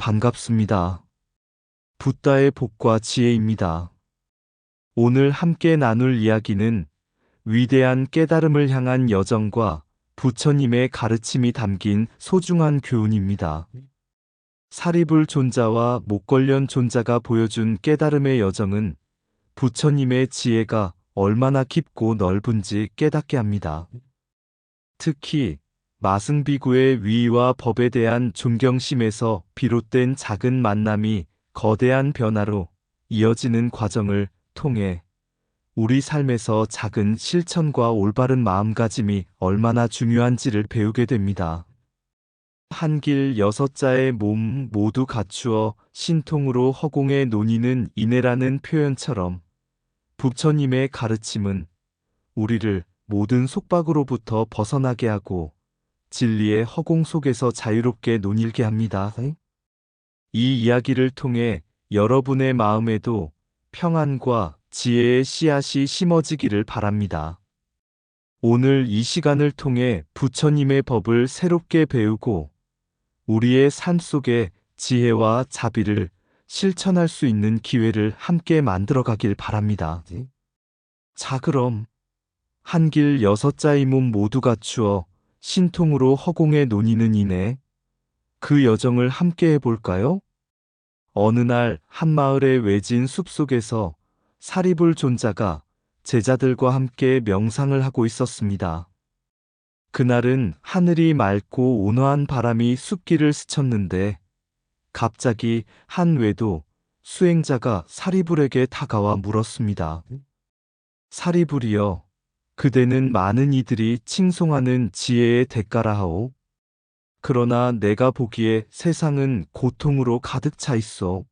반갑습니다. 붓다의 복과 지혜입니다. 오늘 함께 나눌 이야기는 위대한 깨달음을 향한 여정과 부처님의 가르침이 담긴 소중한 교훈입니다. 사리불 존자와 목걸련 존자가 보여준 깨달음의 여정은 부처님의 지혜가 얼마나 깊고 넓은지 깨닫게 합니다. 특히 마승비구의 위와 법에 대한 존경심에서 비롯된 작은 만남이 거대한 변화로 이어지는 과정을 통해 우리 삶에서 작은 실천과 올바른 마음가짐이 얼마나 중요한지를 배우게 됩니다. 한길 6자의 몸 모두 갖추어 신통으로 허공에 논이는 이내라는 표현처럼 부처님의 가르침은 우리를 모든 속박으로부터 벗어나게 하고 진리의 허공 속에서 자유롭게 논일게 합니다. 이 이야기를 통해 여러분의 마음에도 평안과 지혜의 씨앗이 심어지기를 바랍니다. 오늘 이 시간을 통해 부처님의 법을 새롭게 배우고 우리의 삶 속에 지혜와 자비를 실천할 수 있는 기회를 함께 만들어 가길 바랍니다. 자, 그럼 한길 6자의 몸 모두 갖추어 신통으로 허공에 논이는 이내 그 여정을 함께 해볼까요? 어느 날 한마을의 외진 숲속에서 사리불 존자가 제자들과 함께 명상을 하고 있었습니다. 그날은 하늘이 맑고 온화한 바람이 숲길을 스쳤는데 갑자기 한 외도 수행자가 사리불에게 다가와 물었습니다. 사리불이여, 그대는 많은 이들이 칭송하는 지혜의 대가라 하오. 그러나 내가 보기에 세상은 고통으로 가득 차 있어.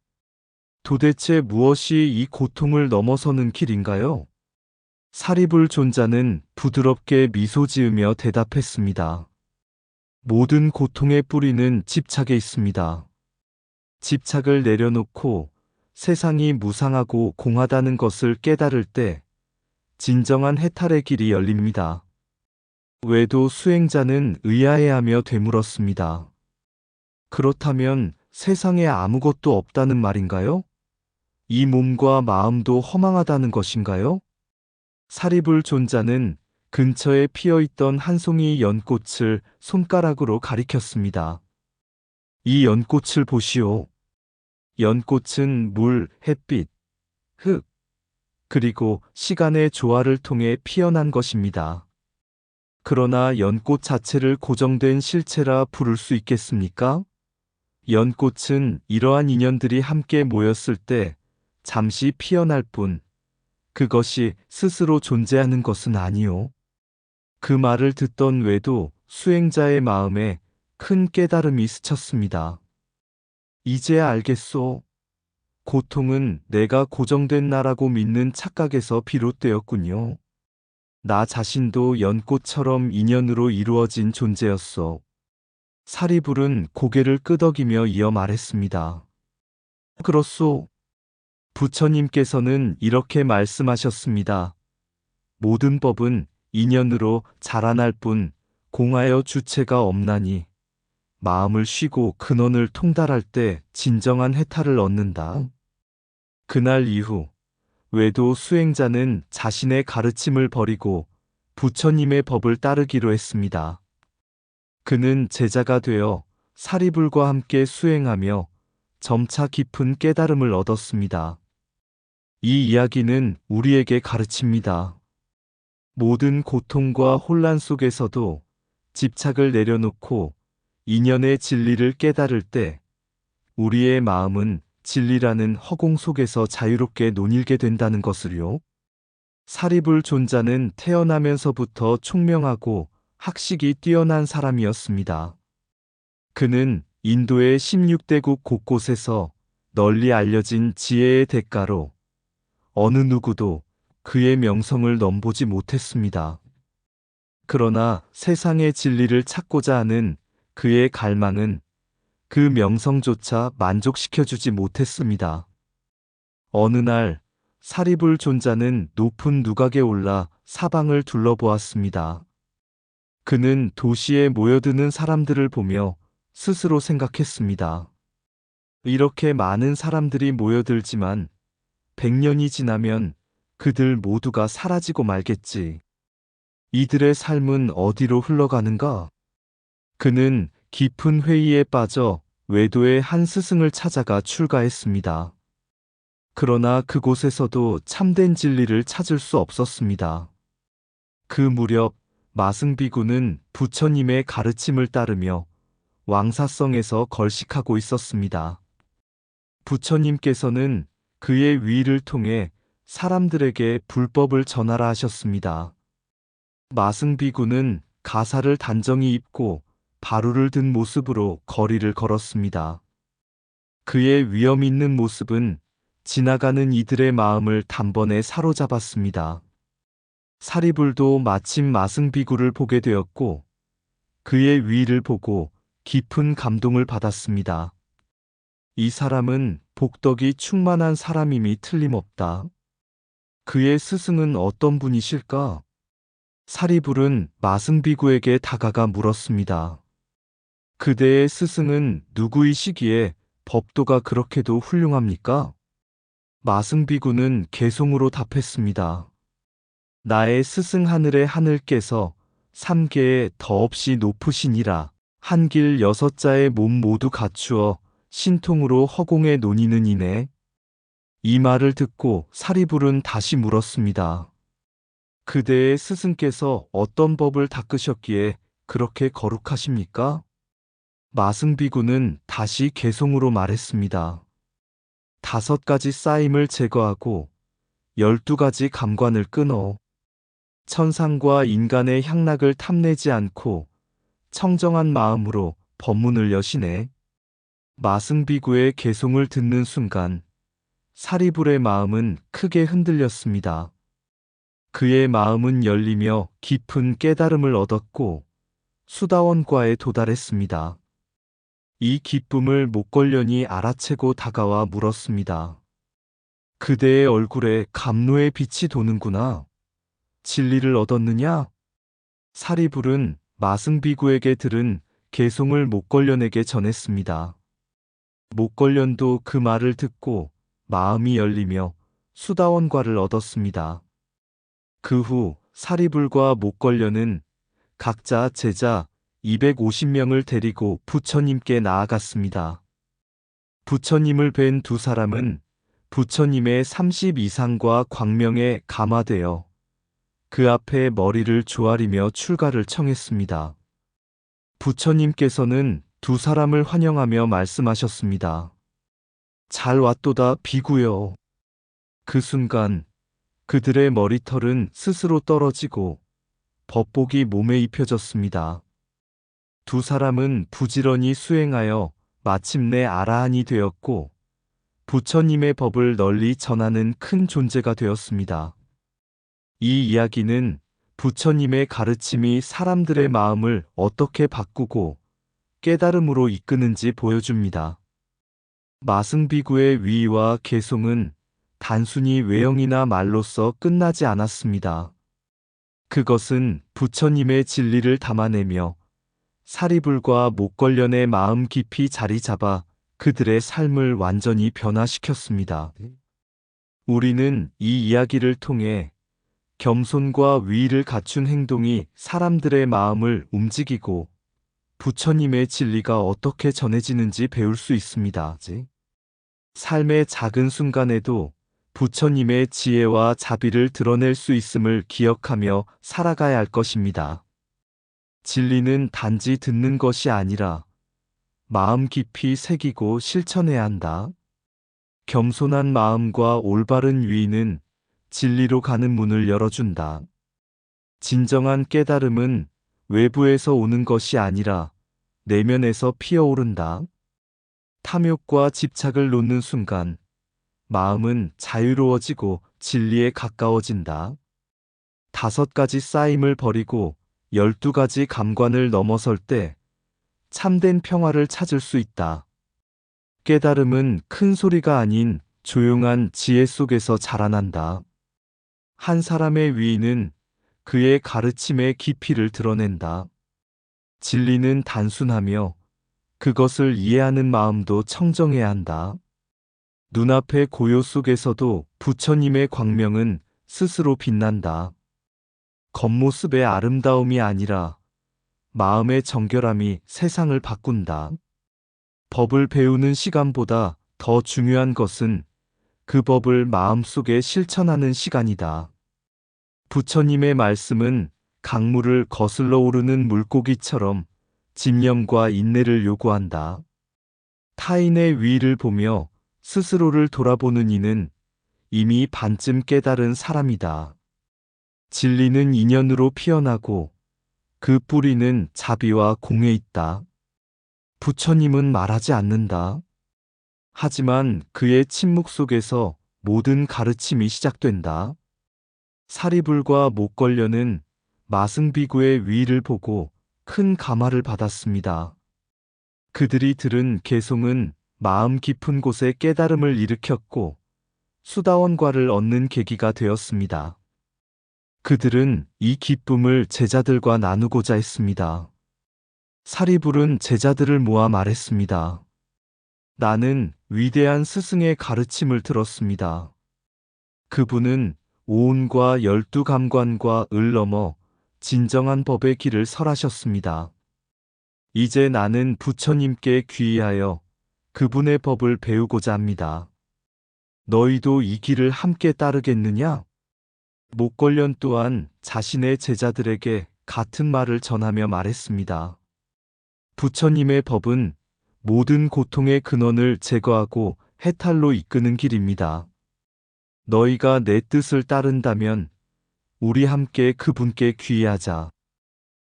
도대체 무엇이 이 고통을 넘어서는 길인가요? 사리불 존자는 부드럽게 미소 지으며 대답했습니다. 모든 고통의 뿌리는 집착에 있습니다. 집착을 내려놓고 세상이 무상하고 공하다는 것을 깨달을 때 진정한 해탈의 길이 열립니다. 외도 수행자는 의아해하며 되물었습니다. 그렇다면 세상에 아무것도 없다는 말인가요? 이 몸과 마음도 허망하다는 것인가요? 사리불 존자는 근처에 피어있던 한 송이 연꽃을 손가락으로 가리켰습니다. 이 연꽃을 보시오. 연꽃은 물, 햇빛, 흙, 그리고 시간의 조화를 통해 피어난 것입니다. 그러나 연꽃 자체를 고정된 실체라 부를 수 있겠습니까? 연꽃은 이러한 인연들이 함께 모였을 때 잠시 피어날 뿐, 그것이 스스로 존재하는 것은 아니오. 그 말을 듣던 외도 수행자의 마음에 큰 깨달음이 스쳤습니다. 이제야 알겠소. 고통은 내가 고정된 나라고 믿는 착각에서 비롯되었군요. 나 자신도 연꽃처럼 인연으로 이루어진 존재였소. 사리불은 고개를 끄덕이며 이어 말했습니다. 그렇소. 부처님께서는 이렇게 말씀하셨습니다. 모든 법은 인연으로 자라날 뿐 공하여 주체가 없나니 마음을 쉬고 근원을 통달할 때 진정한 해탈을 얻는다. 그날 이후 외도 수행자는 자신의 가르침을 버리고 부처님의 법을 따르기로 했습니다. 그는 제자가 되어 사리불과 함께 수행하며 점차 깊은 깨달음을 얻었습니다. 이 이야기는 우리에게 가르칩니다. 모든 고통과 혼란 속에서도 집착을 내려놓고 인연의 진리를 깨달을 때 우리의 마음은 진리라는 허공 속에서 자유롭게 논일게 된다는 것을요. 사리불 존자는 태어나면서부터 총명하고 학식이 뛰어난 사람이었습니다. 그는 인도의 16대국 곳곳에서 널리 알려진 지혜의 대가로 어느 누구도 그의 명성을 넘보지 못했습니다. 그러나 세상의 진리를 찾고자 하는 그의 갈망은 그 명성조차 만족시켜주지 못했습니다. 어느 날 사리불 존자는 높은 누각에 올라 사방을 둘러보았습니다. 그는 도시에 모여드는 사람들을 보며 스스로 생각했습니다. 이렇게 많은 사람들이 모여들지만 100년이 지나면 그들 모두가 사라지고 말겠지. 이들의 삶은 어디로 흘러가는가? 그는 깊은 회의에 빠져 외도의 한 스승을 찾아가 출가했습니다. 그러나 그곳에서도 참된 진리를 찾을 수 없었습니다. 그 무렵 마승비구는 부처님의 가르침을 따르며 왕사성에서 걸식하고 있었습니다. 부처님께서는 그의 위를 통해 사람들에게 불법을 전하라 하셨습니다. 마승비구는 가사를 단정히 입고 바루를 든 모습으로 거리를 걸었습니다. 그의 위엄 있는 모습은 지나가는 이들의 마음을 단번에 사로잡았습니다. 사리불도 마침 마승비구를 보게 되었고 그의 위를 보고 깊은 감동을 받았습니다. 이 사람은 복덕이 충만한 사람임이 틀림없다. 그의 스승은 어떤 분이실까? 사리불은 마승비구에게 다가가 물었습니다. 그대의 스승은 누구이시기에 법도가 그렇게도 훌륭합니까? 마승비구는 개송으로 답했습니다. 나의 스승 하늘의 하늘께서 3계에 더없이 높으시니라. 한길 6자의 몸 모두 갖추어 신통으로 허공에 논이는 이네. 이 말을 듣고 사리불은 다시 물었습니다. 그대의 스승께서 어떤 법을 닦으셨기에 그렇게 거룩하십니까? 마승비구는 다시 개송으로 말했습니다. 5가지 쌓임을 제거하고 12가지 감관을 끊어 천상과 인간의 향락을 탐내지 않고 청정한 마음으로 법문을 여시네. 마승비구의 개송을 듣는 순간 사리불의 마음은 크게 흔들렸습니다. 그의 마음은 열리며 깊은 깨달음을 얻었고 수다원과에 도달했습니다. 이 기쁨을 목걸련이 알아채고 다가와 물었습니다. 그대의 얼굴에 감로의 빛이 도는구나. 진리를 얻었느냐? 사리불은 마승비구에게 들은 개송을 목걸련에게 전했습니다. 목걸련도 그 말을 듣고 마음이 열리며 수다원과를 얻었습니다. 그 후 사리불과 목걸련은 각자 제자 250명을 데리고 부처님께 나아갔습니다. 부처님을 뵌 두 사람은 부처님의 32상과 광명에 감화되어 그 앞에 머리를 조아리며 출가를 청했습니다. 부처님께서는 두 사람을 환영하며 말씀하셨습니다. 잘 왔도다 비구여. 그 순간 그들의 머리털은 스스로 떨어지고 법복이 몸에 입혀졌습니다. 두 사람은 부지런히 수행하여 마침내 아라한이 되었고 부처님의 법을 널리 전하는 큰 존재가 되었습니다. 이 이야기는 부처님의 가르침이 사람들의 마음을 어떻게 바꾸고 깨달음으로 이끄는지 보여줍니다. 마승비구의 위와 개송은 단순히 외형이나 말로써 끝나지 않았습니다. 그것은 부처님의 진리를 담아내며 사리불과 목걸련의 마음 깊이 자리 잡아 그들의 삶을 완전히 변화시켰습니다. 우리는 이 이야기를 통해 겸손과 위를 갖춘 행동이 사람들의 마음을 움직이고 부처님의 진리가 어떻게 전해지는지 배울 수 있습니다. 삶의 작은 순간에도 부처님의 지혜와 자비를 드러낼 수 있음을 기억하며 살아가야 할 것입니다. 진리는 단지 듣는 것이 아니라 마음 깊이 새기고 실천해야 한다. 겸손한 마음과 올바른 위는 진리로 가는 문을 열어준다. 진정한 깨달음은 외부에서 오는 것이 아니라 내면에서 피어오른다. 탐욕과 집착을 놓는 순간 마음은 자유로워지고 진리에 가까워진다. 5가지 쌓임을 버리고 12가지 감관을 넘어설 때 참된 평화를 찾을 수 있다. 깨달음은 큰 소리가 아닌 조용한 지혜 속에서 자라난다. 한 사람의 위는 그의 가르침의 깊이를 드러낸다. 진리는 단순하며 그것을 이해하는 마음도 청정해야 한다. 눈앞의 고요 속에서도 부처님의 광명은 스스로 빛난다. 겉모습의 아름다움이 아니라 마음의 정결함이 세상을 바꾼다. 법을 배우는 시간보다 더 중요한 것은 그 법을 마음속에 실천하는 시간이다. 부처님의 말씀은 강물을 거슬러 오르는 물고기처럼 집념과 인내를 요구한다. 타인의 위를 보며 스스로를 돌아보는 이는 이미 반쯤 깨달은 사람이다. 진리는 인연으로 피어나고 그 뿌리는 자비와 공에 있다. 부처님은 말하지 않는다. 하지만 그의 침묵 속에서 모든 가르침이 시작된다. 사리불과 목걸려는 마승비구의 위를 보고 큰 감화를 받았습니다. 그들이 들은 개송은 마음 깊은 곳에 깨달음을 일으켰고 수다원과를 얻는 계기가 되었습니다. 그들은 이 기쁨을 제자들과 나누고자 했습니다. 사리불은 제자들을 모아 말했습니다. 나는 위대한 스승의 가르침을 들었습니다. 그분은 오온과 12감관과 을 넘어 진정한 법의 길을 설하셨습니다. 이제 나는 부처님께 귀의하여 그분의 법을 배우고자 합니다. 너희도 이 길을 함께 따르겠느냐? 목걸련 또한 자신의 제자들에게 같은 말을 전하며 말했습니다. 부처님의 법은 모든 고통의 근원을 제거하고 해탈로 이끄는 길입니다. 너희가 내 뜻을 따른다면 우리 함께 그분께 귀의하자.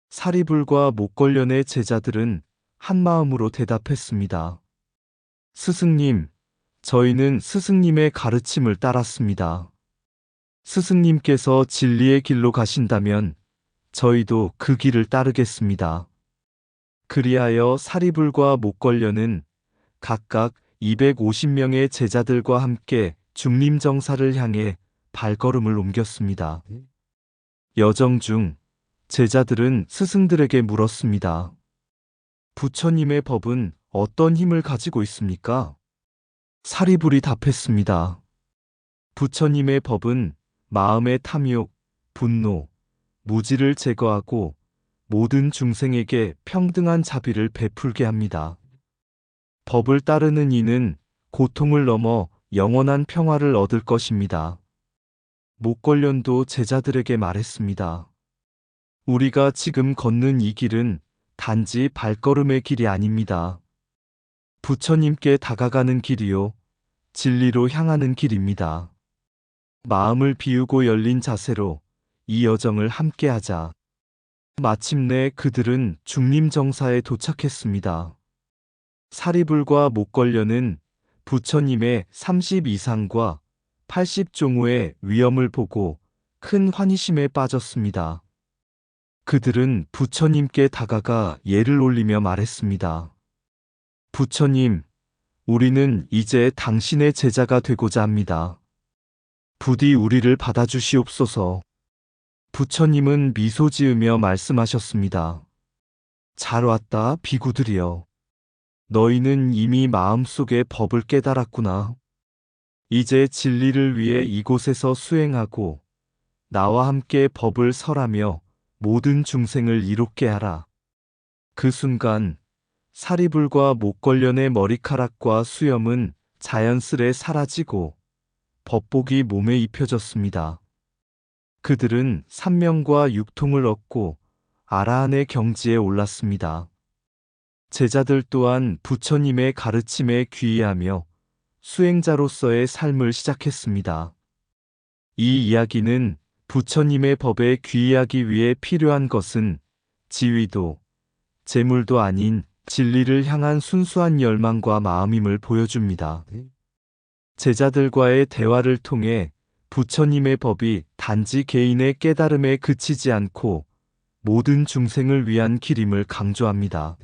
사리불과 목걸련의 제자들은 한마음으로 대답했습니다. 스승님, 저희는 스승님의 가르침을 따랐습니다. 스승님께서 진리의 길로 가신다면 저희도 그 길을 따르겠습니다. 그리하여 사리불과 목걸련은 각각 250명의 제자들과 함께 중림정사를 향해 발걸음을 옮겼습니다. 여정 중 제자들은 스승들에게 물었습니다. 부처님의 법은 어떤 힘을 가지고 있습니까? 사리불이 답했습니다. 부처님의 법은 마음의 탐욕, 분노, 무지를 제거하고 모든 중생에게 평등한 자비를 베풀게 합니다. 법을 따르는 이는 고통을 넘어 영원한 평화를 얻을 것입니다. 목걸련도 제자들에게 말했습니다. 우리가 지금 걷는 이 길은 단지 발걸음의 길이 아닙니다. 부처님께 다가가는 길이요, 진리로 향하는 길입니다. 마음을 비우고 열린 자세로 이 여정을 함께하자. 마침내 그들은 중림정사에 도착했습니다. 사리불과 목걸련은 부처님의 30이상과 80종후의 위엄을 보고 큰 환희심에 빠졌습니다. 그들은 부처님께 다가가 예를 올리며 말했습니다. 부처님, 우리는 이제 당신의 제자가 되고자 합니다. 부디 우리를 받아주시옵소서. 부처님은 미소 지으며 말씀하셨습니다. 잘 왔다, 비구들이여. 너희는 이미 마음속에 법을 깨달았구나. 이제 진리를 위해 이곳에서 수행하고 나와 함께 법을 설하며 모든 중생을 이롭게 하라. 그 순간 사리불과 목걸련의 머리카락과 수염은 자연스레 사라지고 법복이 몸에 입혀졌습니다. 그들은 삼명과 육통을 얻고 아라한의 경지에 올랐습니다. 제자들 또한 부처님의 가르침에 귀의하며 수행자로서의 삶을 시작했습니다. 이 이야기는 부처님의 법에 귀의하기 위해 필요한 것은 지위도, 재물도 아닌 진리를 향한 순수한 열망과 마음임을 보여줍니다. 제자들과의 대화를 통해 부처님의 법이 단지 개인의 깨달음에 그치지 않고 모든 중생을 위한 길임을 강조합니다.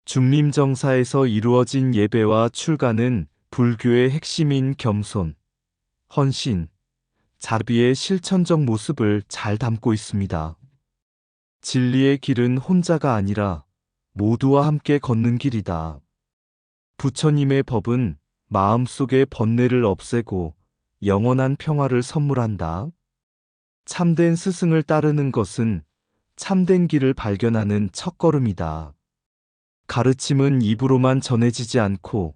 중림정사에서 이루어진 예배와 출가는 불교의 핵심인 겸손, 헌신, 자비의 실천적 모습을 잘 담고 있습니다. 진리의 길은 혼자가 아니라 모두와 함께 걷는 길이다. 부처님의 법은 마음속의 번뇌를 없애고 영원한 평화를 선물한다. 참된 스승을 따르는 것은 참된 길을 발견하는 첫걸음이다. 가르침은 입으로만 전해지지 않고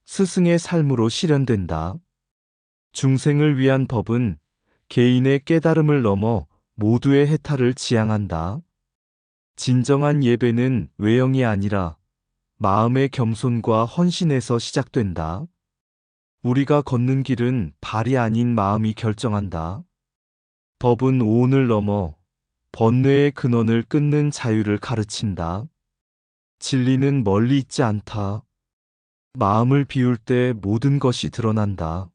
스승의 삶으로 실현된다. 중생을 위한 법은 개인의 깨달음을 넘어 모두의 해탈을 지향한다. 진정한 예배는 외형이 아니라 마음의 겸손과 헌신에서 시작된다. 우리가 걷는 길은 발이 아닌 마음이 결정한다. 법은 오온을 넘어 번뇌의 근원을 끊는 자유를 가르친다. 진리는 멀리 있지 않다. 마음을 비울 때 모든 것이 드러난다.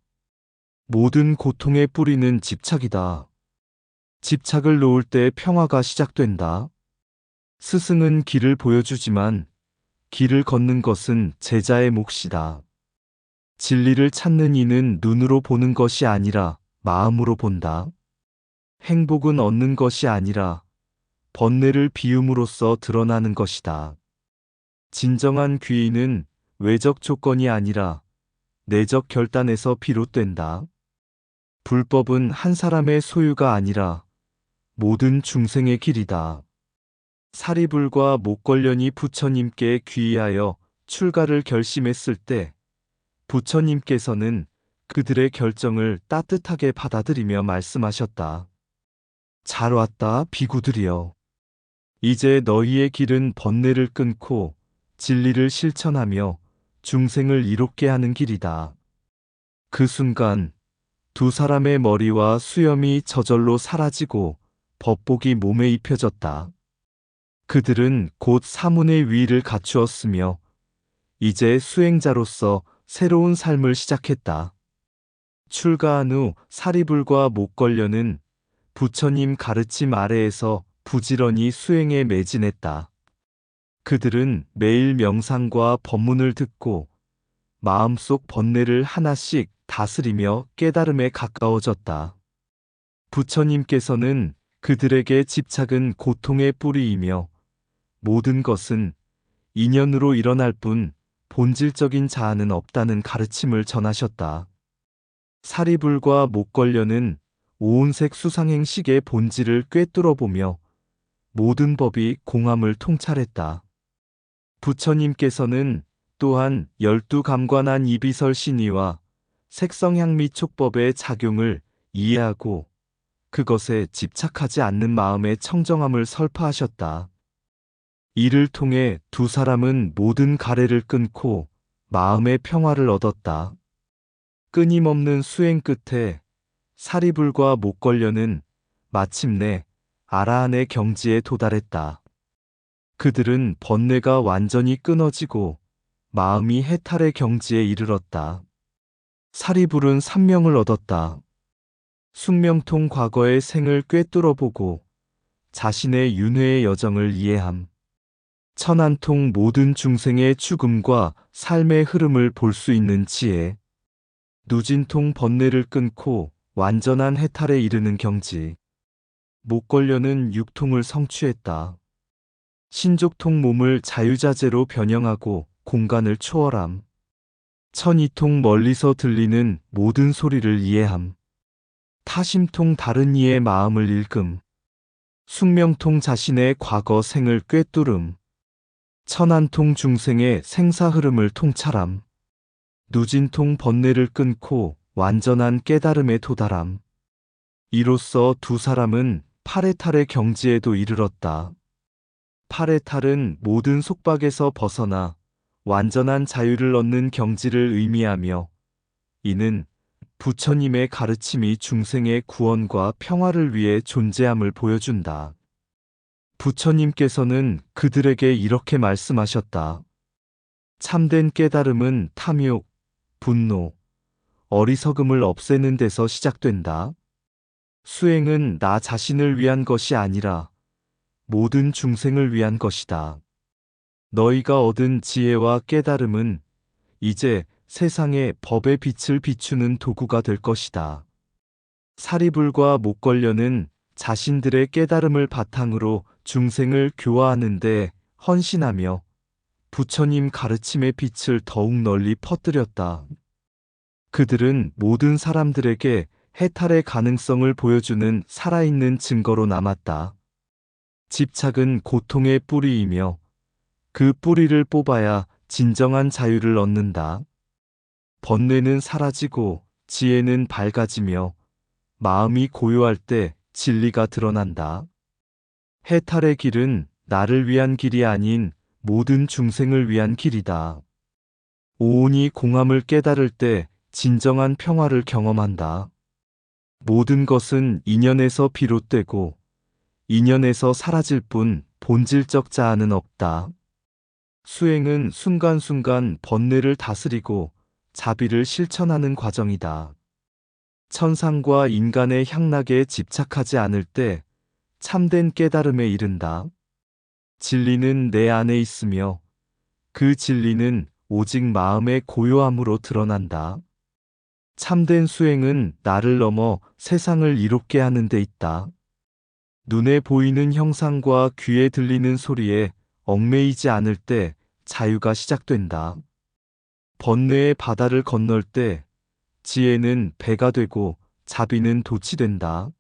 모든 고통의 뿌리는 집착이다. 집착을 놓을 때 평화가 시작된다. 스승은 길을 보여주지만 길을 걷는 것은 제자의 몫이다. 진리를 찾는 이는 눈으로 보는 것이 아니라 마음으로 본다. 행복은 얻는 것이 아니라 번뇌를 비움으로써 드러나는 것이다. 진정한 귀의는 외적 조건이 아니라 내적 결단에서 비롯된다. 불법은 한 사람의 소유가 아니라 모든 중생의 길이다. 사리불과 목걸련이 부처님께 귀의하여 출가를 결심했을 때 부처님께서는 그들의 결정을 따뜻하게 받아들이며 말씀하셨다. 잘 왔다, 비구들이여. 이제 너희의 길은 번뇌를 끊고 진리를 실천하며 중생을 이롭게 하는 길이다. 그 순간 두 사람의 머리와 수염이 저절로 사라지고 법복이 몸에 입혀졌다. 그들은 곧 사문의 위를 갖추었으며 이제 수행자로서 새로운 삶을 시작했다. 출가한 후 사리불과 목걸련은 부처님 가르침 아래에서 부지런히 수행에 매진했다. 그들은 매일 명상과 법문을 듣고 마음속 번뇌를 하나씩 다스리며 깨달음에 가까워졌다. 부처님께서는 그들에게 집착은 고통의 뿌리이며 모든 것은 인연으로 일어날 뿐 본질적인 자아는 없다는 가르침을 전하셨다. 사리불과 목걸련은 오온색 수상행식의 본질을 꿰뚫어보며 모든 법이 공함을 통찰했다. 부처님께서는 또한 12감관한 이비설신이와 색성향미 촉법의 작용을 이해하고 그것에 집착하지 않는 마음의 청정함을 설파하셨다. 이를 통해 두 사람은 모든 가래를 끊고 마음의 평화를 얻었다. 끊임없는 수행 끝에 사리불과 목걸련은 마침내 아라한의 경지에 도달했다. 그들은 번뇌가 완전히 끊어지고 마음이 해탈의 경지에 이르렀다. 사리불은 삼명을 얻었다. 숙명통 과거의 생을 꿰뚫어보고 자신의 윤회의 여정을 이해함. 천안통 모든 중생의 죽음과 삶의 흐름을 볼 수 있는 지혜. 누진통 번뇌를 끊고 완전한 해탈에 이르는 경지. 목걸련은 육통을 성취했다. 신족통 몸을 자유자재로 변형하고 공간을 초월함. 천이통 멀리서 들리는 모든 소리를 이해함. 타심통 다른 이의 마음을 읽음. 숙명통 자신의 과거 생을 꿰뚫음. 천안통 중생의 생사 흐름을 통찰함. 누진통 번뇌를 끊고 완전한 깨달음에 도달함. 이로써 두 사람은 파레탈의 경지에도 이르렀다. 파레탈은 모든 속박에서 벗어나 완전한 자유를 얻는 경지를 의미하며 이는 부처님의 가르침이 중생의 구원과 평화를 위해 존재함을 보여준다. 부처님께서는 그들에게 이렇게 말씀하셨다. 참된 깨달음은 탐욕, 분노, 어리석음을 없애는 데서 시작된다. 수행은 나 자신을 위한 것이 아니라 모든 중생을 위한 것이다. 너희가 얻은 지혜와 깨달음은 이제 세상에 법의 빛을 비추는 도구가 될 것이다. 사리불과 목걸련은 자신들의 깨달음을 바탕으로 중생을 교화하는 데 헌신하며 부처님 가르침의 빛을 더욱 널리 퍼뜨렸다. 그들은 모든 사람들에게 해탈의 가능성을 보여주는 살아있는 증거로 남았다. 집착은 고통의 뿌리이며 그 뿌리를 뽑아야 진정한 자유를 얻는다. 번뇌는 사라지고 지혜는 밝아지며 마음이 고요할 때 진리가 드러난다. 해탈의 길은 나를 위한 길이 아닌 모든 중생을 위한 길이다. 오온이 공함을 깨달을 때 진정한 평화를 경험한다. 모든 것은 인연에서 비롯되고 인연에서 사라질 뿐 본질적 자아는 없다. 수행은 순간순간 번뇌를 다스리고 자비를 실천하는 과정이다. 천상과 인간의 향락에 집착하지 않을 때 참된 깨달음에 이른다. 진리는 내 안에 있으며 그 진리는 오직 마음의 고요함으로 드러난다. 참된 수행은 나를 넘어 세상을 이롭게 하는 데 있다. 눈에 보이는 형상과 귀에 들리는 소리에 얽매이지 않을 때 자유가 시작된다. 번뇌의 바다를 건널 때 지혜는 배가 되고 자비는 돛이 된다.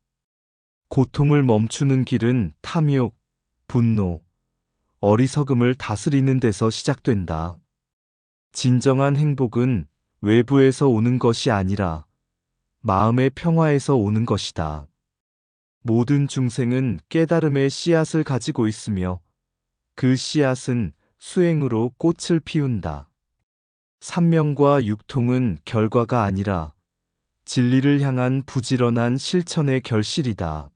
고통을 멈추는 길은 탐욕, 분노, 어리석음을 다스리는 데서 시작된다. 진정한 행복은 외부에서 오는 것이 아니라 마음의 평화에서 오는 것이다. 모든 중생은 깨달음의 씨앗을 가지고 있으며 그 씨앗은 수행으로 꽃을 피운다. 삼명과 육통은 결과가 아니라 진리를 향한 부지런한 실천의 결실이다.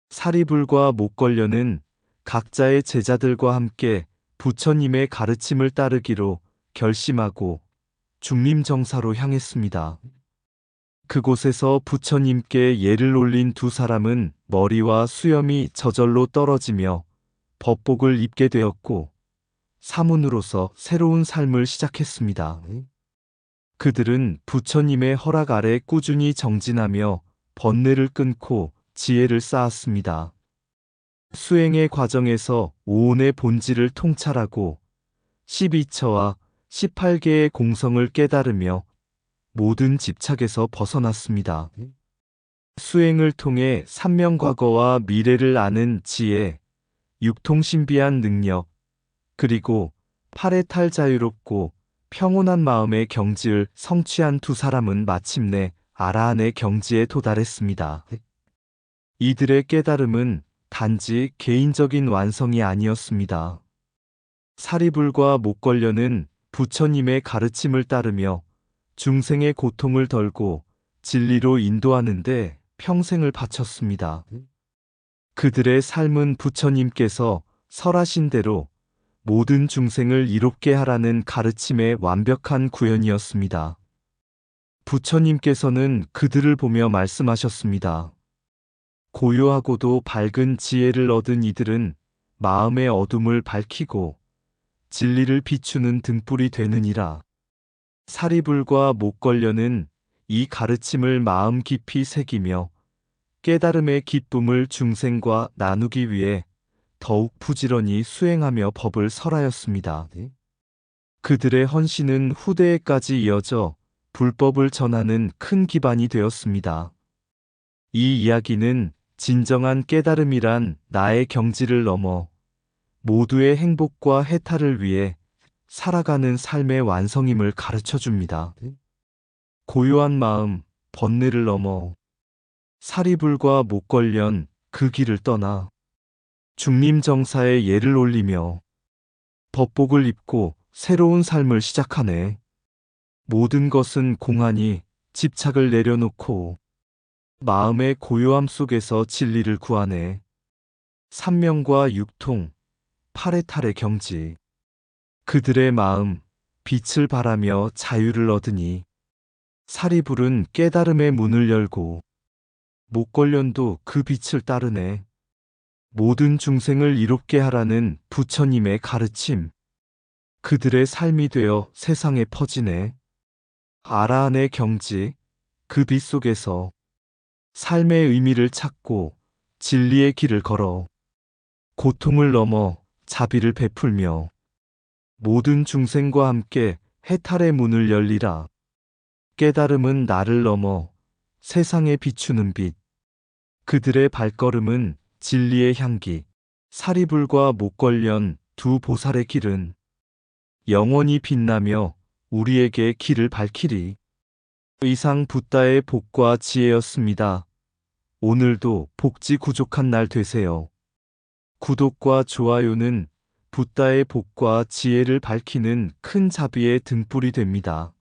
사리불과 목걸려는 각자의 제자들과 함께 부처님의 가르침을 따르기로 결심하고 중림정사로 향했습니다. 그곳에서 부처님께 예를 올린 두 사람은 머리와 수염이 저절로 떨어지며 법복을 입게 되었고 사문으로서 새로운 삶을 시작했습니다. 그들은 부처님의 허락 아래 꾸준히 정진하며 번뇌를 끊고 지혜를 쌓았습니다. 수행의 과정에서 오온의 본질을 통찰하고 12처와 18개의 공성을 깨달으며 모든 집착에서 벗어났습니다. 수행을 통해 삼명과거와 미래를 아는 지혜, 육통신비한 능력, 그리고 팔해탈 자유롭고 평온한 마음의 경지를 성취한 두 사람은 마침내 아라한의 경지에 도달했습니다. 이들의 깨달음은 단지 개인적인 완성이 아니었습니다. 사리불과 목걸려는 부처님의 가르침을 따르며 중생의 고통을 덜고 진리로 인도하는데 평생을 바쳤습니다. 그들의 삶은 부처님께서 설하신 대로 모든 중생을 이롭게 하라는 가르침의 완벽한 구현이었습니다. 부처님께서는 그들을 보며 말씀하셨습니다. 고요하고도 밝은 지혜를 얻은 이들은 마음의 어둠을 밝히고 진리를 비추는 등불이 되느니라. 사리불과 목걸려는 이 가르침을 마음 깊이 새기며 깨달음의 기쁨을 중생과 나누기 위해 더욱 부지런히 수행하며 법을 설하였습니다. 그들의 헌신은 후대에까지 이어져 불법을 전하는 큰 기반이 되었습니다. 이 이야기는 진정한 깨달음이란 나의 경지를 넘어 모두의 행복과 해탈을 위해 살아가는 삶의 완성임을 가르쳐 줍니다. 고요한 마음, 번뇌를 넘어 사리불과 목걸련 그 길을 떠나 중림정사에 예를 올리며 법복을 입고 새로운 삶을 시작하네. 모든 것은 공하니 집착을 내려놓고 마음의 고요함 속에서 진리를 구하네. 삼명과 육통, 팔해탈의 경지. 그들의 마음, 빛을 바라며 자유를 얻으니 사리불은 깨달음의 문을 열고 목걸련도 그 빛을 따르네. 모든 중생을 이롭게 하라는 부처님의 가르침. 그들의 삶이 되어 세상에 퍼지네. 아라한의 경지, 그 빛 속에서 삶의 의미를 찾고 진리의 길을 걸어 고통을 넘어 자비를 베풀며 모든 중생과 함께 해탈의 문을 열리라. 깨달음은 나를 넘어 세상에 비추는 빛. 그들의 발걸음은 진리의 향기. 사리불과 목걸련 두 보살의 길은 영원히 빛나며 우리에게 길을 밝히리. 이상 붓다의 복과 지혜였습니다. 오늘도 복지 구족한 날 되세요. 구독과 좋아요는 붓다의 복과 지혜를 밝히는 큰 자비의 등불이 됩니다.